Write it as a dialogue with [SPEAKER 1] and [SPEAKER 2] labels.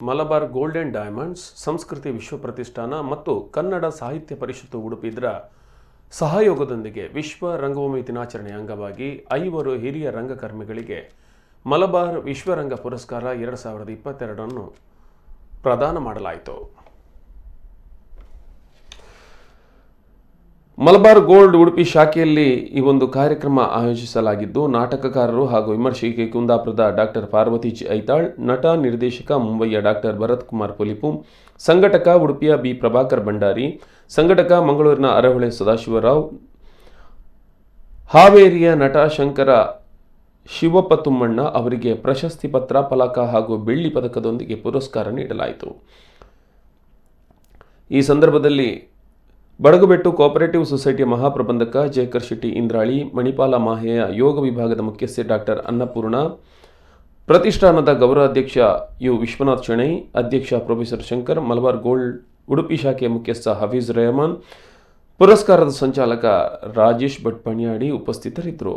[SPEAKER 1] Malabar gold and diamonds, ಸಂಸ್ಕೃತಿ ವಿಶ್ವ ಪ್ರತಿಷ್ಠಾನ ಮತ್ತು ಕನ್ನಡ ಸಾಹಿತ್ಯ ಪರಿಷತ್ತು ಉಡುಪಿ ಇದರ ಸಹಯೋಗದೊಂದಿಗೆ ವಿಶ್ವ ರಂಗಭೂಮಿ ದಿನಾಚರಣೆಯ ಅಂಗವಾಗಿ 5 ಹಿರಿಯ ರಂಗಕರ್ಮಿಗಳಿಗೆ ಮಲಬಾರ್ ವಿಶ್ವರಂಗ ಪುರಸ್ಕಾರ 2022 ಪ್ರದಾನ ಮಾಡಲಾಯಿತು. ಮಲಬಾರ್ ಗೋಲ್ಡ್ ಉಡುಪಿ ಶಾಖೆಯಲ್ಲಿ ಈ ಒಂದು ಕಾರ್ಯಕ್ರಮ ಆಯೋಜಿಸಲಾಗಿದ್ದು, ನಾಟಕಕಾರರು ಹಾಗೂ ವಿಮರ್ಶಕಿ ಕುಂದಾಪುರದ ಡಾಕ್ಟರ್ ಪಾರ್ವತಿ ಜಿ ಐತಾಳ್, ನಟ ನಿರ್ದೇಶಕ ಮುಂಬಯಿಯ ಡಾಕ್ಟರ್ ಭರತ್ ಕುಮಾರ್ ಪೊಲಿಪು, ಸಂಘಟಕ ಉಡುಪಿಯ ಬಿ ಪ್ರಭಾಕರ್ ಭಂಡಾರಿ, ಸಂಘಟಕ ಮಂಗಳೂರಿನ ಅರಹೊಳೆ ಸದಾಶಿವರಾವ್, ಹಾವೇರಿಯ ನಟ ಶಂಕರ ಶಿವಪ್ಪ ತುಮ್ಮಣ್ಣ ಅವರಿಗೆ ಪ್ರಶಸ್ತಿ ಪತ್ರ, ಫಲಕ ಹಾಗೂ ಬೆಳ್ಳಿ ಪದಕದೊಂದಿಗೆ ಪುರಸ್ಕಾರ ನೀಡಲಾಯಿತು. ಈ ಸಂದರ್ಭದಲ್ಲಿ ಬಡಗುಬೆಟ್ಟು ಕೋಆಪರೇಟಿವ್ ಸೊಸೈಟಿಯ ಮಹಾಪ್ರಬಂಧಕ ಜಯಕರ್ ಶೆಟ್ಟಿ ಇಂದ್ರಾಳಿ, ಮಣಿಪಾಲ ಮಾಹೆಯ ಯೋಗ ವಿಭಾಗದ ಮುಖ್ಯಸ್ಥೆ ಡಾಕ್ಟರ್ ಅನ್ನಪೂರ್ಣ, ಪ್ರತಿಷ್ಠಾನದ ಗೌರವಾಧ್ಯಕ್ಷ ಯು ವಿಶ್ವನಾಥ್ ಶೆಣೈ, ಅಧ್ಯಕ್ಷ ಪ್ರೊಫೆಸರ್ ಶಂಕರ್, ಮಲಬಾರ್ ಗೋಲ್ಡ್ ಉಡುಪಿ ಶಾಖೆಯ ಮುಖ್ಯಸ್ಥ ಹಫೀಜ್ ರೆಹಮಾನ್, ಪುರಸ್ಕಾರದ ಸಂಚಾಲಕ ರಾಜೇಶ್ ಭಟ್ ಪಣಿಯಾಡಿ ಉಪಸ್ಥಿತರಿದ್ದರು.